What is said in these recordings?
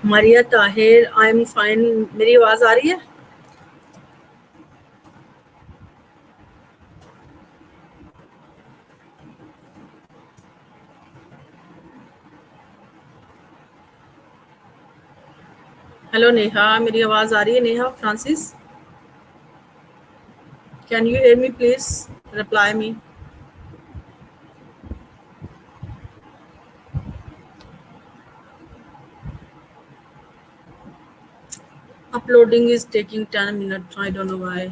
Maria Tahir, I am fine. मेरी आवाज आ रही है? हेलो नेहा, मेरी आवाज आ रही है? Neha Francis, can you hear me? Please reply me. Uploading is taking 10 minutes. I don't know why.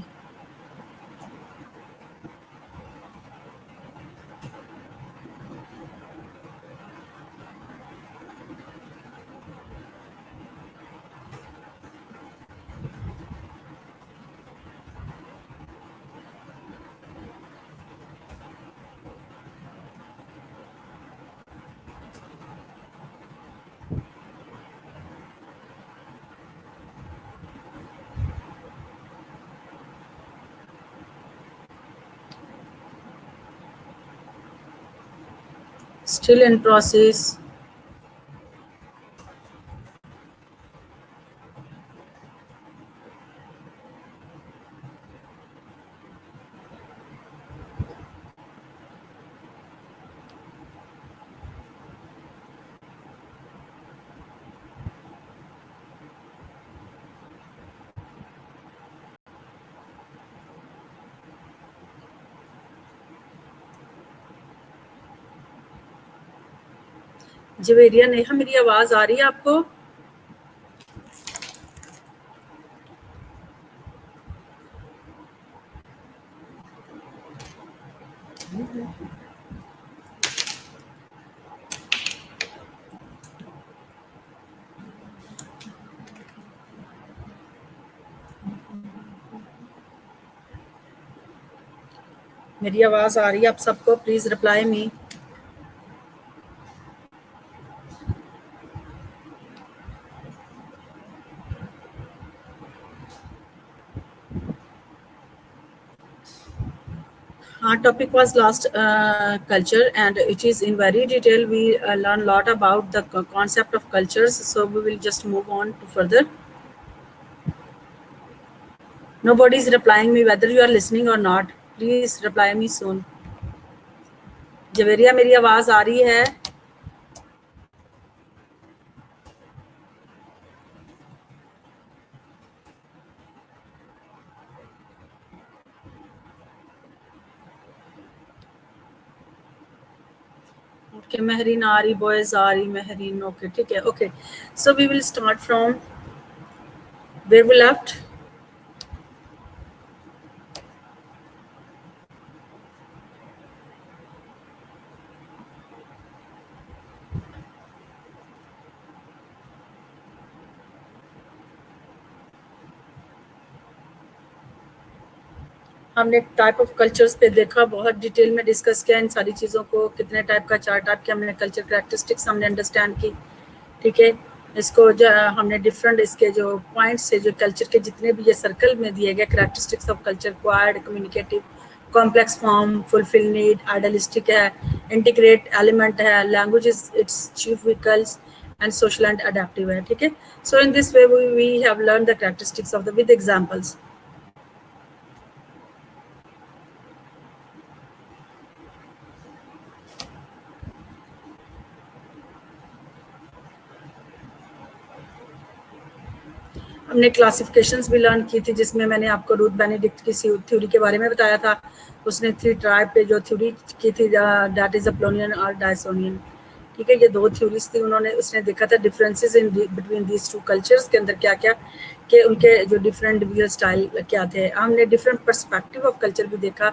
Still in process. Javeria Neha, मेरी आवाज आ रही है आपको? मेरी आवाज आ रही है आप सबको? Please reply me. Our topic was last culture, and it is in very detail. We learn a lot about the concept of cultures. So we will just move on to further. Nobody is replying me whether you are listening or not. Please reply me soon. Javeria, मेरी आवाज आ रही है? Okay, Mehreen Ari, boys Ari, Mehreen. Okay, ठीक है. Okay, so we will start from where we left. हमने type of cultures पे देखा, बहुत डिटेल में डिस्कस किया इन सारी चीज़ों को, कितने टाइप का, 4 टाइप के हमने कल्चर कैरेक्टरिस्टिक्स हमने अंडरस्टैंड की. ठीक है, इसको जो हमने डिफरेंट इसके जो पॉइंट्स है, जो कल्चर के जितने भी ये सर्कल में दिए गए characteristics of culture, acquired, communicative, complex form, fulfil need, idealistic है, इंटीग्रेट एलिमेंट है, language is its chief vehicles, and social and adaptive है. ठीक है, so in this way we have learn the characteristics of the with examples. हमने classifications भी learn की थी, जिसमें मैंने आपको रूथ बेनेडिक्ट की थ्योरी के बारे में बताया था. उसने 3 ट्राइब पे जो थ्योरी की थी, दैट इज अपोलोनियन और डायसोनियन. ठीक है, ये 2 थ्योरीज थी. उसने देखा था differences in between these 2 cultures के अंदर क्या क्या, कि उनके जो डिफरेंट विजुअल स्टाइल क्या थे. हमने डिफरेंट पर्सपेक्टिव ऑफ कल्चर भी देखा,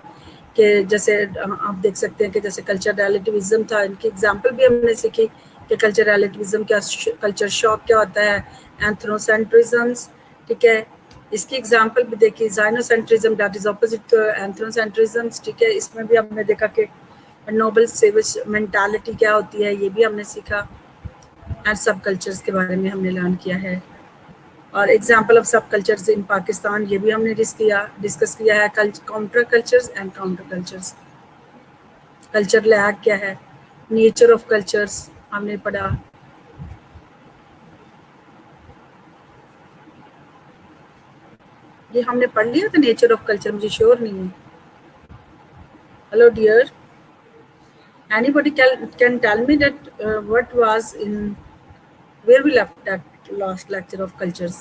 कि जैसे आप देख सकते हैं कि जैसे कल्चर रिलेटिविज्म था, इनकी एग्जांपल भी हमने सीखी कि कल्चर रिलेटिविज्म क्या, कल्चर शॉक क्या होता है, एंथ्रोसेंट्रिज्म्स. ठीक है, इसकी एग्जांपल भी देखी, जाइनोसेंट्रिज्म दैट इज ऑपोजिट टू एंथ्रोसेंट्रिज्म्स. ठीक है, इसमें भी हमने देखा कि नोबल सेविज मेंटालिटी क्या होती है, ये भी हमने सीखा. एंड सब कल्चर्स के बारे में हमने लर्न किया है, और एग्जांपल ऑफ सब कल्चर्स इन पाकिस्तान, ये भी हमने डिस्कस किया है. Counter cultures and counter cultures, culture lag क्या है, नेचर ऑफ कल्चर्स हमने पढ़ा. ये हमने पढ़ लिया था नेचर ऑफ कल्चर, मुझे श्योर नहीं है. Hello dear, anybody can tell me that what was in where we left that last lecture of cultures?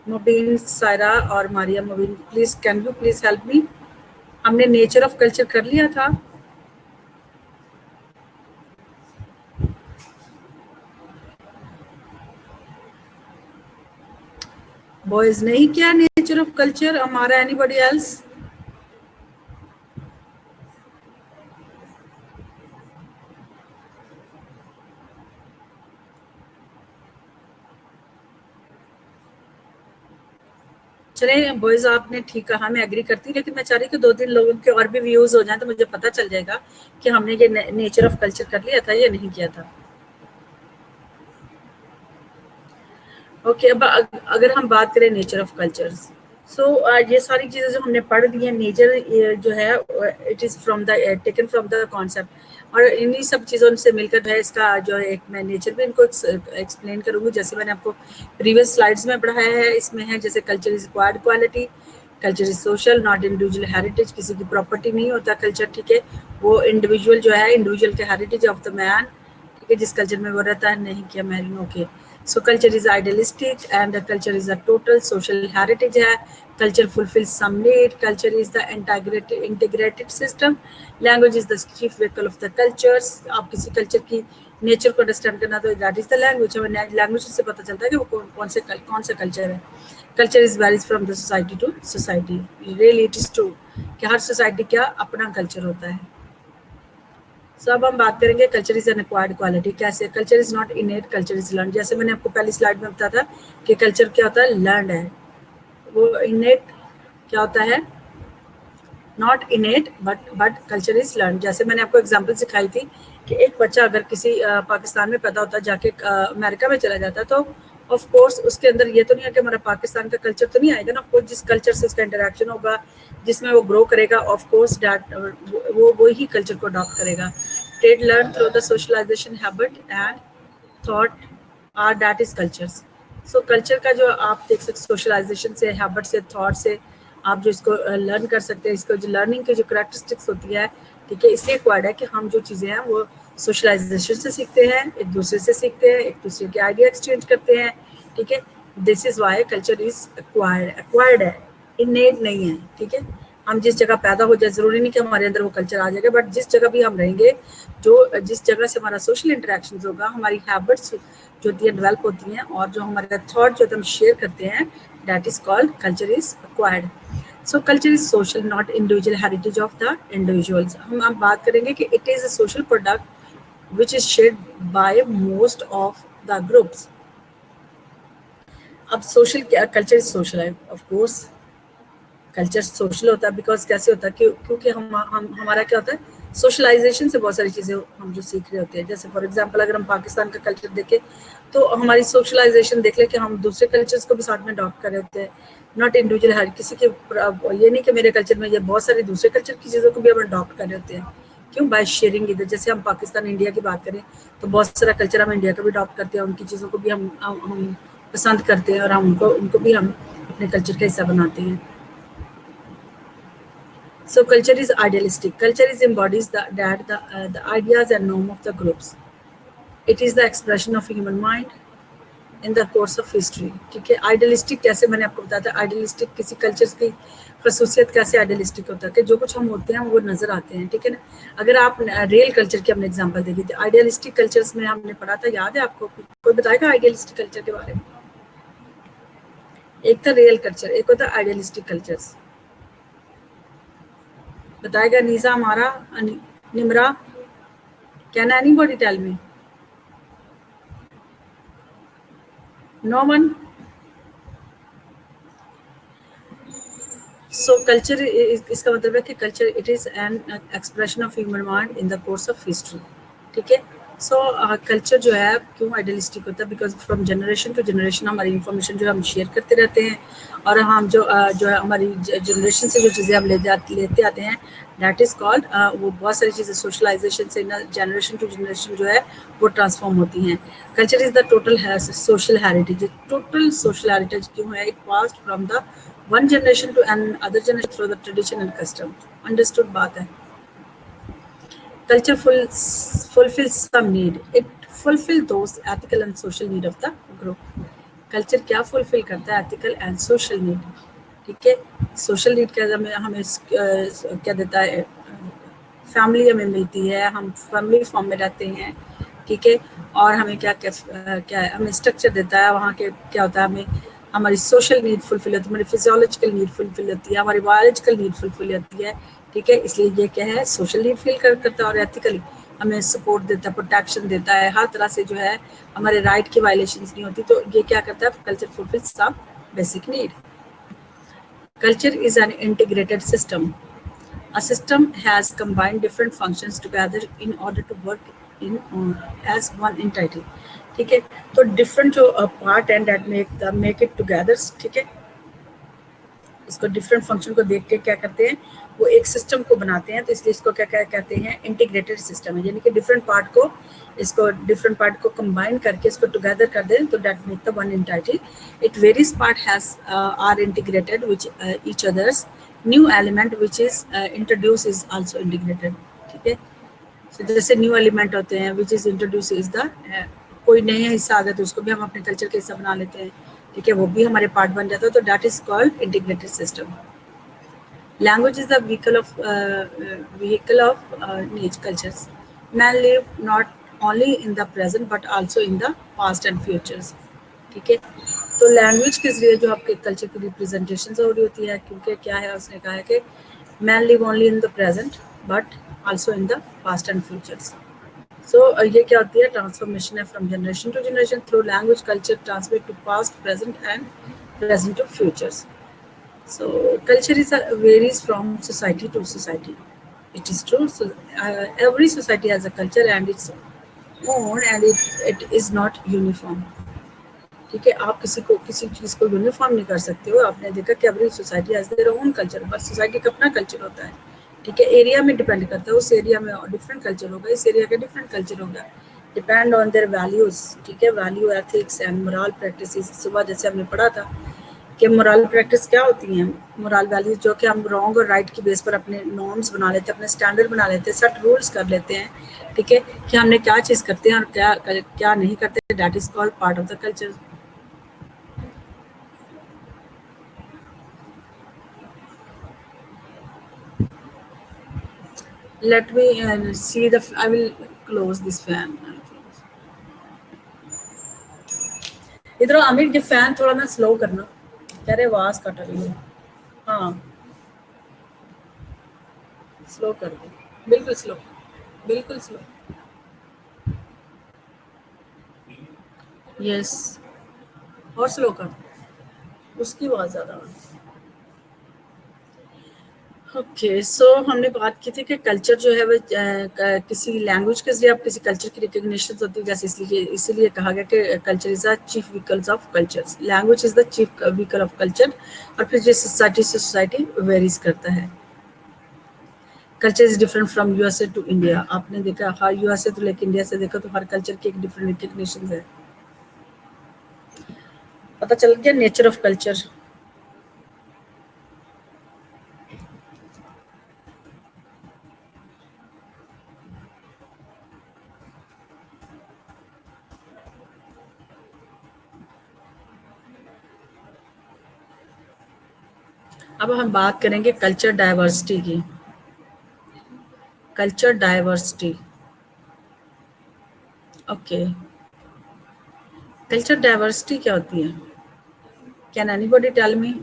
Mubin, Saira और Maria. Mubin, please can you please help me? हमने nature of culture कर लिया था. Boys नहीं किया nature of culture हमारा. Anybody else? चले boys, आपने ठीक कहा, मैं एग्री करती, लेकिन मैं चाह रही कि 2-3 लोगों के और भी व्यूज हो जाए तो मुझे पता चल जाएगा कि हमने ये नेचर ऑफ कल्चर कर लिया था या नहीं किया था. ओके, अब अगर हम बात करें नेचर ऑफ कल्चर्स, सो ये सारी चीज़ें जो हमने पढ़ दी हैं, नेचर जो है it is from the taken from the concept, और इन्हीं सब चीज़ों से मिलकर है इसका जो है एक मैं नेचर भी इनको एक्सप्लेन करूँगी. जैसे मैंने आपको प्रीवियस स्लाइड्स में पढ़ाया है, इसमें है जैसे culture is acquired quality, culture is social not individual heritage, किसी की प्रॉपर्टी नहीं होता कल्चर, ठीक है, वो इंडिविजुअल जो है इंडिविजुअल के हेरिटेज ऑफ द मैन, ठीक है, जिस कल्चर में वो रहता है. नहीं किया marine, okay. So culture is idealistic and the culture is a total social heritage है. Culture fulfills some need. Culture is the integrated system. Language is the chief vehicle of the cultures. आप किसी culture की nature को understand करना तो that is the language. हमें language से पता चलता है कि वो कौन सा culture है. Culture is varies from the society to society. Really it is true कि हर society का अपना culture होता है. सो अब हम बात करेंगे culture is an acquired quality. कैसे? Culture is not innate, culture is learn. जैसे मैंने आपको पहली स्लाइड में बताया था कि कल्चर क्या होता है, लर्न है. वो इनेट क्या होता है, not इनेट but culture is learn. जैसे मैंने आपको एग्जांपल सिखाई थी कि एक बच्चा अगर किसी पाकिस्तान में पैदा होता है, जाके अमेरिका में चला जाता है, तो ऑफ कोर्स उसके अंदर ये तो नहीं है कि हमारा पाकिस्तान का कल्चर तो नहीं आएगा ना. ऑफ कोर्स जिस कल्चर से उसका इंटरेक्शन होगा, जिसमें वो ग्रो करेगा, ऑफ कोर्स डैट वो ही कल्चर को अडॉप्ट करेगा. Trade learn through the socialisation habit and thought are that is cultures. So culture का जो आप देख सकते सोशलाइजेशन से, हैबिट से, थॉट से आप जो इसको लर्न कर सकते हैं. इसको जो लर्निंग की जो करेक्टरिस्टिक्स होती है, ठीक है, इसलिए एक्वायर्ड है कि हम जो चीज़ें हैं वो सोशलाइजेशन से सीखते हैं, एक दूसरे से सीखते हैं, एक दूसरे के आइडिया एक्सचेंज करते हैं, ठीक है. This is why culture is acquired है, इनेट नहीं है, ठीक है. हम जिस जगह पैदा हो जाए ज़रूरी नहीं कि हमारे अंदर वो कल्चर आ जाएगा, बट जिस जगह भी हम रहेंगे, जो जिस जगह से हमारा सोशल इंटरेक्शन होगा, हमारी हैबिट्स जो होती है डेवलप होती हैं, और जो हमारा थॉट जो हम शेयर करते हैं, that is called culture is acquired. So culture is social not individual heritage of the individuals. हम अब बात करेंगे कि it is a social product which is shared by most of the groups. अब सोशल कल्चर इज सोशल है, of course culture social होता है. Because कैसे होता है, क्योंकि हम हमारा क्या होता है, सोशलाइजेशन से बहुत सारी चीज़ें हम जो सीख रहे होते हैं. जैसे फॉर एग्जांपल अगर हम पाकिस्तान का कल्चर देखें तो हमारी सोशलाइजेशन देख ले कि हम दूसरे कल्चर्स को भी साथ में अडॉप्ट कर रहे होते हैं, नॉट इंडिविजुअल. हर किसी के ये नहीं कि मेरे कल्चर में, ये बहुत सारे दूसरे कल्चर की चीज़ों को भी हम अडॉप्ट कर रहे होते हैं. क्यों? By sharing. इधर जैसे हम पाकिस्तान इंडिया की बात करें तो बहुत सारा कल्चर हम इंडिया का भी अडॉप्ट करते हैं, उनकी चीज़ों को भी हम पसंद करते हैं, और हम उनको भी हम अपने कल्चर का हिस्सा बनाते हैं. So culture is idealistic. Culture is embodies the ideas and norm of the groups. It is the expression of human mind in the course of history. ठीक है. आइडियलिस्टिक कैसे, मैंने आपको बताया था आइडियलिस्टिक किसी कल्चर की खसूसियत कैसे आइडियलिस्टिक होता है कि जो कुछ हम होते हैं वो नजर आते हैं, ठीक है ना. अगर आप रियल कल्चर की हमने एग्जांपल देखी थी, आइडियलिस्टिक कल्चर्स में हमने पढ़ा था, याद है आपको? कोई बताएगा आइडियलिस्टिक कल्चर के बारे में? एक था रियल कल्चर, एक होता आइडियलिस्टिक कल्चर्स. बताएगा नीसा, हमारा Nimra, can anybody tell me? No one. So culture इसका मतलब है कि culture it is an expression of human mind in the course of history, ठीक है. सो कल्चर जो है क्यों आइडियलिस्टिक होता है, because from generation to generation हमारी इंफॉर्मेशन जो हम शेयर करते रहते हैं, और हम जो है हमारी जनरेशन से जो चीज़ें हम लेते आते हैं, दैट इज़ कॉल्ड, वो बहुत सारी चीज़ें सोशलाइजेशन से जनरेशन टू जनरेशन जो है वो ट्रांसफॉर्म होती हैं. Culture is the total social heritage. Total social heritage क्यों है? It passed from the one generation to another generation through the tradition and custom. Understood बात है. Culture fulfills some need. It fulfills those ethical and social need of the group. Culture क्या fulfil करता है? Ethical and social need. ठीक है. Social need क्या हमें हमें क्या देता है? फैमिली हमें मिलती है, हम फैमिली फॉर्म में रहते हैं. ठीक है. और हमें क्या क्या क्या है, हमें स्ट्रक्चर देता है. वहाँ के क्या होता है, हमें हमारी सोशल नीड फुलफिल होती है, हमारी फिजियोलॉजिकल नीड फुलफिल होती है, हमारी बायोलॉजिकल नीड फुलफिल होती है. ठीक है. इसलिए ये क्या है? सोशल नीड फील करता है. और एथिकली हमें सपोर्ट देता है, प्रोटेक्शन देता है, हर तरह से जो है हमारे राइट की वायलेशंस नहीं होती. तो ये क्या करता है? Culture fulfils some basic need. Culture is an integrated system. A system has combined different functions together in order to work in as one entity. ठीक है. तो different जो part and that make it together. ठीक है. इसको different function को देख के क्या करते हैं, वो एक सिस्टम को बनाते हैं. तो इसलिए इसको क्या क्या कहते हैं? इंटीग्रेटेड सिस्टम है. यानी कि डिफरेंट पार्ट को कंबाइन करके इसको टुगेदर कर दें, तो that make the one entity. It various part has are integrated which each others. New element which is introduce is also integrated. ठीक है. So, जैसे न्यू एलिमेंट होते हैं which is introduce is the, कोई नया हिस्सा आ गया तो उसको भी हम अपने कल्चर के हिस्सा बना लेते हैं. ठीक है. वो भी हमारे पार्ट बन जाता है. तो that is called integrated system. Language is the vehicle of niche cultures. Man live not only in the present but also in the past and futures. ठीक है. तो लैंग्वेज के जरिए जो आपके कल्चर की रिप्रेजेंटेशन हो रही होती है, क्योंकि क्या है, उसने कहा है कि man live only in the present but also in the past and futures. So ये क्या होती है? ट्रांसफॉर्मेशन है from generation to generation through language. Culture transmit to past, present and present to futures. So culture varies from society to society. It is true. So every society has a culture and its own, and it is not uniform. ठीक है. आप किसी चीज़ को uniform नहीं कर सकते हो. आपने देखा कि every society has their own culture. बस सोसाइटी का अपना कल्चर होता है. ठीक है. एरिया में डिपेंड करता है. उस एरिया में डिफरेंट कल्चर होगा, इस एरिया का डिफरेंट कल्चर होगा. Depend on their values. ठीक है. Value, ethics and moral practices. सुबह जैसे हमने पढ़ा था कि मोरल प्रैक्टिस क्या होती हैं? मोरल वैल्यूज जो कि हम रॉन्ग और राइट की बेस पर अपने नॉर्म्स बना लेते हैं, अपने स्टैंडर्ड बना लेते हैं, सेट रूल्स कर लेते हैं. ठीक है. कि हमने क्या चीज़ करते हैं और क्या क्या नहीं करते. That is called part of the culture. Let me see the. I will close this fan. इधर अमित ये फैन थोड़ा ना स्लो करना. कह रहे आवाज कट रही है. हाँ, स्लो कर दो. बिल्कुल स्लो, बिल्कुल स्लो. यस. और स्लो कर. उसकी आवाज ज़्यादा. ओके. सो हमने बात की थी कि कल्चर जो है वो किसी लैंग्वेज के जरिए आप किसी कल्चर की रिकग्निशन होती है. जैसे इसीलिए कहा गया कि culture is the chief vehicles of cultures. Language is the chief vehicle of culture. और फिर जिस सोसाइटी से सोसाइटी वेरीज करता है. Culture is different from USA to India. आपने देखा हर यूएसए तो लेकर इंडिया से देखा तो हर कल्चर की एक डिफरेंट रिकग्निशन है. पता चल गया नेचर ऑफ कल्चर. अब हम बात करेंगे कल्चर डाइवर्सिटी की. Culture diversity. Okay. Culture diversity क्या होती है? Can anybody tell me?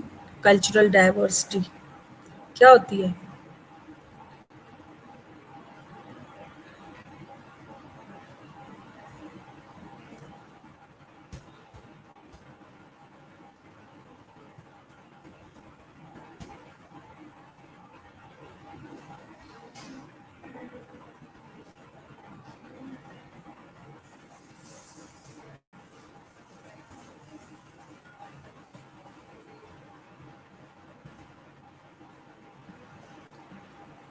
Cultural diversity क्या होती है?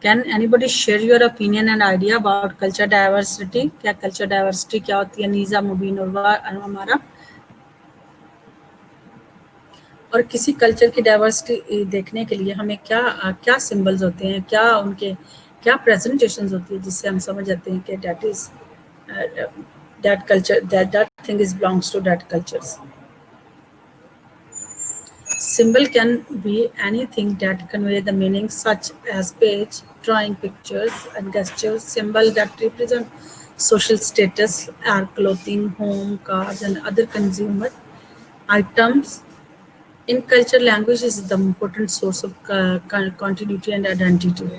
Can anybody share your opinion and idea about culture diversity? क्या कल्चर डाइवर्सिटी क्या होती है? नीजा, मुबीन और हमारा। और किसी कल्चर की डाइवर्सिटी देखने के लिए हमें क्या क्या सिंबल्स होते हैं, क्या उनके क्या प्रेजेंटेशंस होती है, जिससे हम समझ जाते हैं कि that is that culture, that thing is belongs to that cultures. Symbol can be anything that convey the meaning, such as page, drawing, pictures, and gestures. Symbol that represent social status are clothing, home, cars, and other consumer items. In culture, language is the important source of continuity and identity.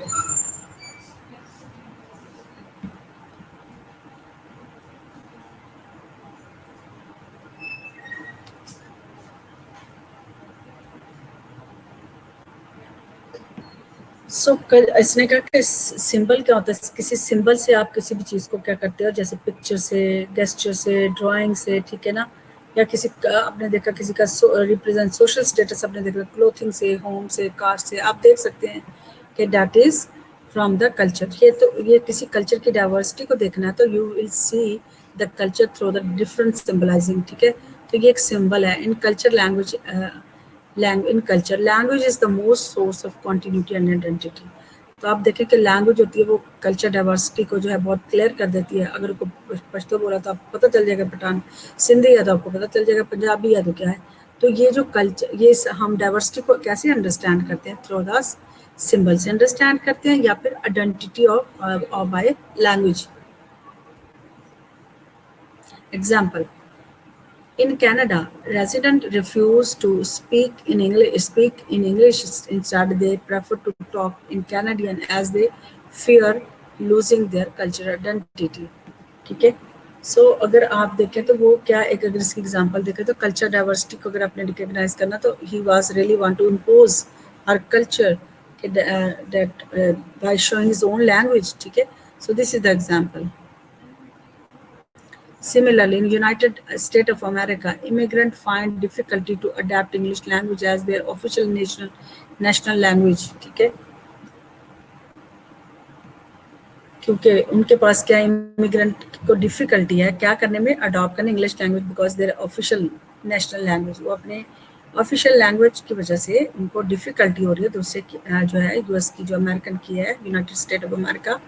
इसने कहा कि symbol क्या होता है, किसी symbol से आप किसी भी चीज़ को क्या करते हो, जैसे पिक्चर से, गेस्चर से, ड्राइंग से, ठीक है ना, या किसी का आपने देखा किसी का रिप्रेजेंट सोशल स्टेटस आपने देखा क्लोथिंग से, होम से, कार से, आप देख सकते हैं कि that is from the culture. ये किसी कल्चर की डाइवर्सिटी को देखना है तो you will see the culture through the different symbolising. ठीक है, तो ये एक सिंबल है in culture. Language in culture, language is the most source of continuity and identity. तो आप देखें कि लैंग्वेज होती है वो कल्चर डाइवर्सिटी को जो है बहुत क्लियर कर देती है. अगर को पश्तो बोला तो आपको पता चल जाएगा पठान, सिंधी है तो आपको पता चल जाएगा पंजाबी है तो क्या है. तो ये जो कल्चर, ये हम डाइवर्सिटी को कैसे अंडरस्टैंड करते हैं? थ्रू द सिंबल से अंडरस्टैंड करते हैं या फिर identity of by language. Example, in Canada, residents refuse to speak in English. Instead, they prefer to talk in Canadian as they fear losing their cultural identity. ठीक है. सो अगर आप देखें तो वो क्या, एक अगर इसकी एग्जांपल देखें तो कल्चर डाइवर्सिटी को अगर आपने रिकग्नाइज करना तो he was really want to impose our culture that by showing his own language. ठीक है. So this is the example. Similarly, in United States of America, immigrants find difficulty to adapt English language as their official national language. ठीक है, क्योंकि उनके पास क्या, immigrant को difficulty है क्या करने में, अडॉप्ट करने English language, because there official national language. वो अपने ऑफिशियल लैंग्वेज की वजह से उनको डिफिकल्टी हो रही है दूसरे की, जो है यूएस की, जो अमेरिकन की है, यूनाइटेड स्टेट ऑफ अमेरिका,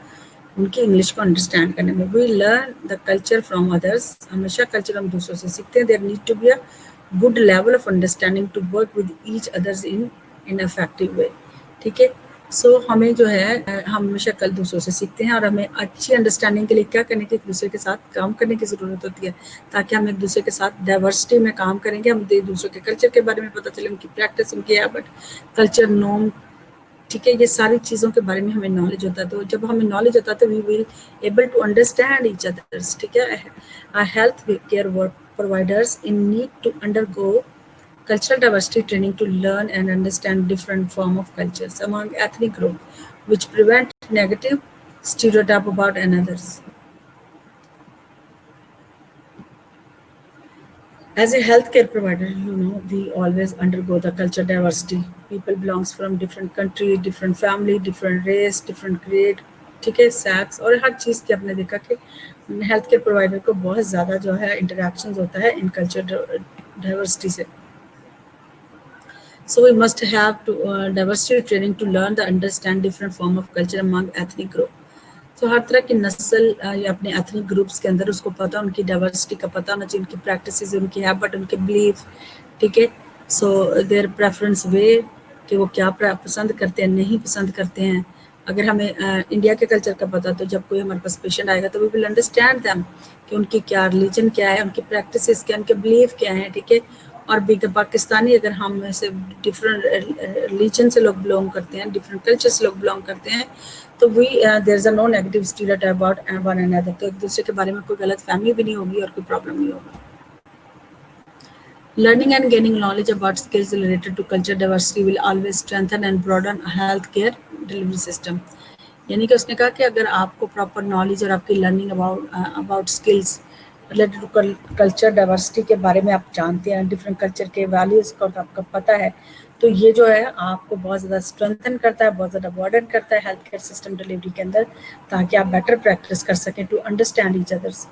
उनकी इंग्लिश को अंडरस्टैंड करने में. We learn the culture from others. हमेशा कल्चर हम दूसरों से सीखते हैं. There need to be a good level of understanding to work with each others in effective way. ठीक है. सो हमें जो है हम हमेशा कल दूसरों से सीखते हैं और हमें अच्छी अंडरस्टैंडिंग के लिए क्या करने की, एक दूसरे के साथ काम करने की ज़रूरत होती है, ताकि हम एक दूसरे के साथ डाइवर्सिटी में काम करेंगे. हम एक दूसरे के कल्चर के बारे में पता चले, उनकी प्रैक्टिस, उनकी हैबिट, कल्चर, नॉर्म. ठीक है, ये सारी चीज़ों के बारे में हमें नॉलेज होता है. तो जब हमें नॉलेज होता है तो we will able to understand each others. ठीक है. Health care work providers in need to undergo cultural diversity training to learn and understand different form of cultures among ethnic group, which prevent negative stereotype about another's. As a healthcare provider, you know, we always undergo the cultural diversity. People belongs from different country, different family, different race, different grade, ठीक है, sex और हर चीज़ की आपने देखा कि health care provider को बहुत ज़्यादा जो है इंटरेक्शंस होता है इन कल्चर डाइवर्सिटी से. So we must have to diversity training to learn the understand different form of culture among ethnic group. So हर तरह की नस्ल या अपने एथनिक ग्रुप्स के अंदर उसको पता, उनकी डाइवर्सिटी का पता होना चाहिए, उनकी प्रैक्टिसेस, उनकी हैबिट, उनके बिलीफ. ठीक है. सो देयर प्रेफरेंस वे, कि वो क्या पसंद करते हैं, नहीं पसंद करते हैं. अगर हमें इंडिया के कल्चर का पता तो जब कोई हमारे पास पेशेंट आएगा तो वी विल अंडरस्टैंड दैम कि उनकी क्या रिलीजन क्या है, उनकी प्रैक्टिसेस क्या, उनके बिलीफ क्या हैं. ठीक है. और भी पाकिस्तानी, अगर हम ऐसे डिफरेंट रिलीजन से लोग बिलोंग करते हैं, डिफरेंट कल्चर से लोग बिलोंग करते हैं, तो we there is a no negative stereotype about one another. तो एक दूसरे के बारे में कोई गलत फहमी भी नहीं होगी और कोई प्रॉब्लम नहीं होगी. Learning and gaining knowledge about skills related to culture diversity will always strengthen and broaden a healthcare delivery system. यानी कि उसने कहा कि अगर आपको प्रॉपर नॉलेज और आपकी learning about skills related to culture diversity के बारे में आप जानते हैं, डिफरेंट कल्चर के वैल्यूज़ को आपको पता है, तो ये जो है आपको बहुत ज़्यादा स्ट्रेंथन करता है, बहुत ज़्यादा बर्डन करता है हेल्थ केयर सिस्टम डिलीवरी के अंदर, ताकि आप बेटर प्रैक्टिस कर सकें to understand each others.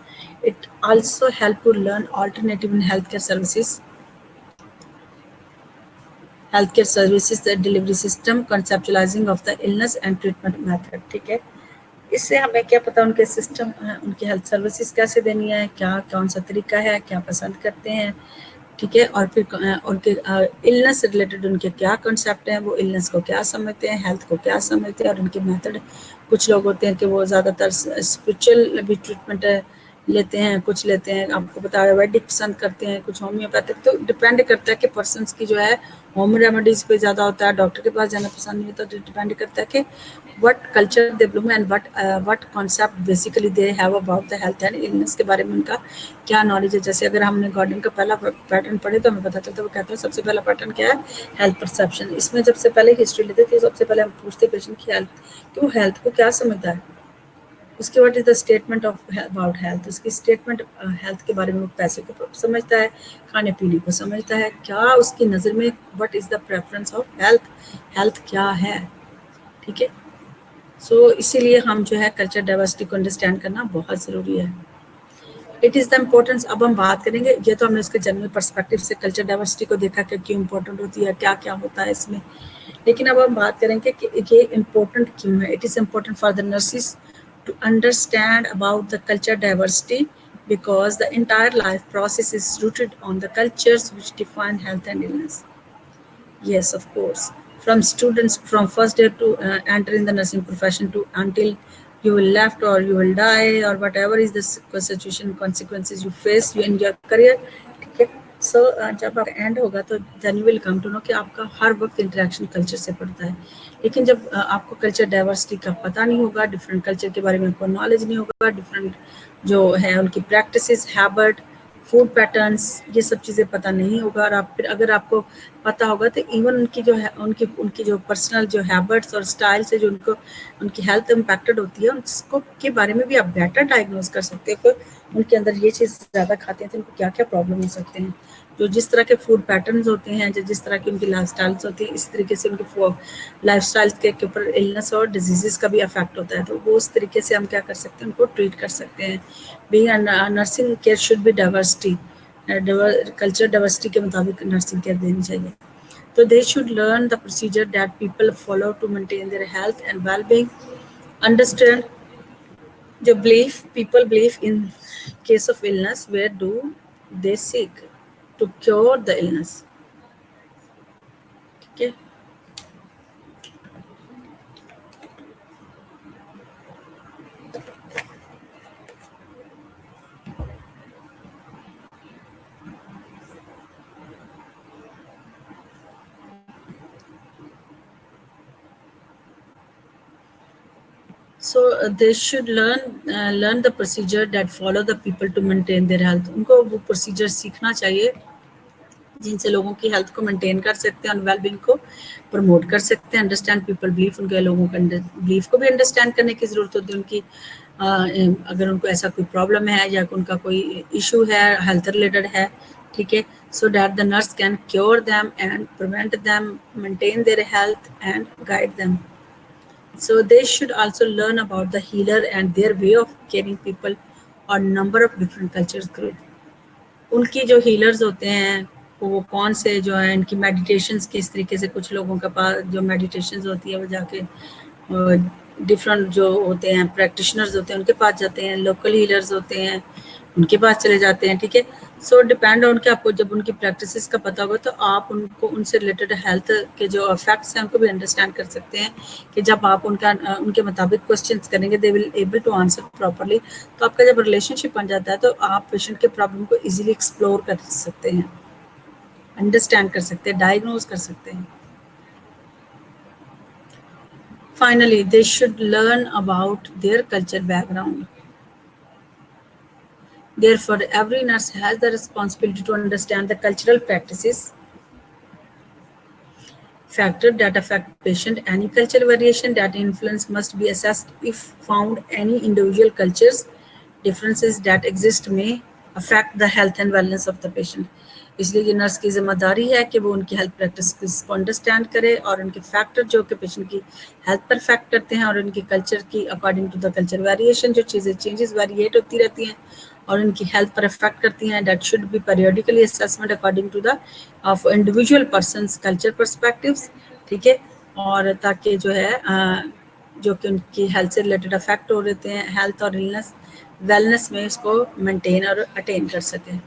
It also help to learn alternative in health care services, healthcare services the delivery system, conceptualizing of the illness and treatment method. ठीक है, इससे हमें क्या पता उनके सिस्टम, उनकी हेल्थ सर्विसेज कैसे देनी है, क्या कौन सा तरीका है, क्या पसंद करते हैं, ठीक है, और फिर उनके इलनेस से रिलेटेड उनके क्या कॉन्सेप्ट हैं, वो इलनेस को क्या समझते हैं, हेल्थ को क्या समझते हैं, और उनके मेथड. कुछ लोग होते हैं कि वो ज़्यादातर स्पिरिचुअल भी ट्रीटमेंट लेते हैं, कुछ लेते हैं आपको बता रहे वैदिक पसंद करते हैं, कुछ होम्योपैथिक. तो डिपेंड करता है कि पर्सनस की जो है होम रेमेडीज पे ज़्यादा होता है, डॉक्टर के पास जाना पसंद नहीं होता. तो डिपेंड करता है कि what culture they bloom and what concept basically they have about the health and illness के बारे में उनका क्या नॉलेज है. जैसे अगर हमने गॉर्डन का पहला पैटर्न पढ़े तो हमें पता चलता है, वो कहते हैं सबसे पहला पैटर्न क्या है, हेल्थ परसेप्शन. इसमें जब से पहले हिस्ट्री लेते थे, सबसे पहले हम पूछते पेशेंट की हेल्थ कि वो हेल्थ को क्या समझता है. उसके बाद is the statement of about health, उसकी स्टेटमेंट हेल्थ के बारे में वो पैसे को समझता है, खाने पीने को समझता है, क्या उसकी नज़र में what is the preference of health, health क्या है. ठीक है, सो इसीलिए हम जो है कल्चर डाइवर्सिटी को अंडरस्टैंड करना बहुत ज़रूरी है. It is the importance. अब हम बात करेंगे, ये तो हमने उसके जनरल पर्सपेक्टिव से कल्चर डाइवर्सिटी को देखा कि क्यों इम्पोर्टेंट होती है, क्या क्या होता है इसमें. लेकिन अब हम बात करेंगे कि ये इम्पोर्टेंट क्यों है. It is important for the nurses to understand about the culture diversity because the entire life process is rooted on the cultures which define health and illness. Yes, of course. From students, from first day to enter in the nursing profession to until you will left or you will die or whatever is the situation consequences you face you in your career. ठीक है, सो जब आप end होगा तो then you will come to know कि आपका हर वक्त interaction culture से पड़ता है. लेकिन जब आपको कल्चर डाइवर्सिटी का पता नहीं होगा, डिफरेंट कल्चर के बारे में आपको नॉलेज नहीं होगा, डिफरेंट जो है उनकी प्रैक्टिसेस, हैबिट, फूड पैटर्न्स, ये सब चीज़ें पता नहीं होगा. और आप फिर अगर आपको पता होगा तो इवन उनकी जो है उनकी जो पर्सनल जो हैबिट्स और स्टाइल से जो उनको उनकी हेल्थ इम्पैक्टेड होती है, उसको के बारे में भी आप बेटर डायग्नोज कर सकते हो कि उनके अंदर ये चीज़ ज़्यादा खाते हैं तो उनको क्या क्या प्रॉब्लम हो सकते हैं. जो जिस तरह के फूड पैटर्न्स होते हैं, जो जिस तरह की उनकी लाइफ स्टाइल्स होती है, इस तरीके से उनके लाइफ स्टाइल के ऊपर इलनेस और डिजीज़ का भी अफेक्ट होता है. तो वो उस तरीके से हम क्या कर सकते हैं, उनको ट्रीट कर सकते हैं. Being nursing care should be diversity, culture diversity के मुताबिक नर्सिंग केयर देनी चाहिए. So they should learn the procedure that people follow to maintain their health and well-being. Understand the belief people believe in case of illness. Where do they seek to cure the illness? Okay. So they should learn the procedure that follow the people to maintain their health. उनको वो procedure सीखना चाहिए जिनसे लोगों की health को maintain कर सकते हैं और वेलबींग को प्रमोट कर सकते हैं. अंडरस्टैंड पीपल बिलीफ, उनके लोगों के बिलीफ को भी अंडरस्टैंड करने की ज़रूरत होती है. उनकी अगर उनको ऐसा कोई प्रॉब्लम है या उनका कोई इशू है हेल्थ रिलेटेड है, ठीक है, so that the nurse can cure them and prevent them, maintain their health and guide them. So they should also learn about the healer and their way of caring people or number of different cultures group. उनकी जो healers होते हैं वो कौन से जो है, इनकी मेडिटेशंस किस तरीके से, कुछ लोगों के पास जो मेडिटेशंस होती है वो जाके डिफरेंट जो होते हैं प्रैक्टिशनर्स होते हैं उनके पास जाते हैं, लोकल हीलर्स होते हैं उनके पास चले जाते हैं. ठीक है, सो डिपेंड ऑन के आपको जब उनकी प्रैक्टिसेस का पता होगा तो आप उनको उनसे रिलेटेड हेल्थ के जो इफेक्ट्स हैं उनको भी अंडरस्टैंड कर सकते हैं कि जब आप उनके मुताबिक क्वेश्चंस करेंगे they will able to answer properly. तो आपका जब रिलेशनशिप बन जाता है तो आप पेशेंट के प्रॉब्लम को इजीली एक्सप्लोर कर सकते हैं, अंडरस्टैंड कर सकते हैं, डायग्नोज कर सकते हैं. Finally, they should learn about their culture background. Therefore, every nurse has the responsibility to understand the cultural practices, factors that affect patient. Any cultural variation that influence must be assessed if found. Any individual cultures differences that exist may affect the health and wellness of the patient. इसलिए ये nurse की जिम्मेदारी है कि वो उनकी health practice को understand करे और उनके फैक्टर जो कि पेशेंट की हेल्थ पर इफेक्ट करते हैं और उनकी कल्चर की according to the culture variation जो चीज़ें चेंजेस वेरिएट होती रहती हैं और उनकी हेल्थ पर इफेक्ट करती हैं, that should be periodically assessment according to the of individual persons culture perspectives. ठीक है, और ताकि जो है जो कि उनकी हेल्थ से रिलेटेड अफेक्ट हो रहते हैं हेल्थ और इलनेस वेलनेस में इसको मेंटेन और अटेन कर सकें।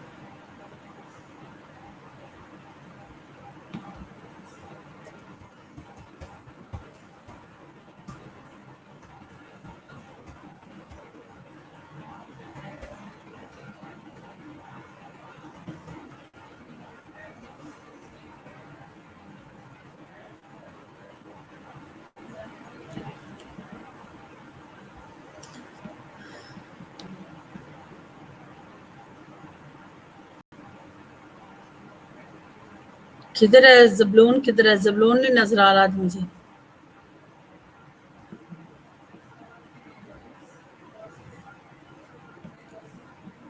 किधर है ज़बलून, किधर है ज़बलून? नहीं नजर आ रहा आज मुझे।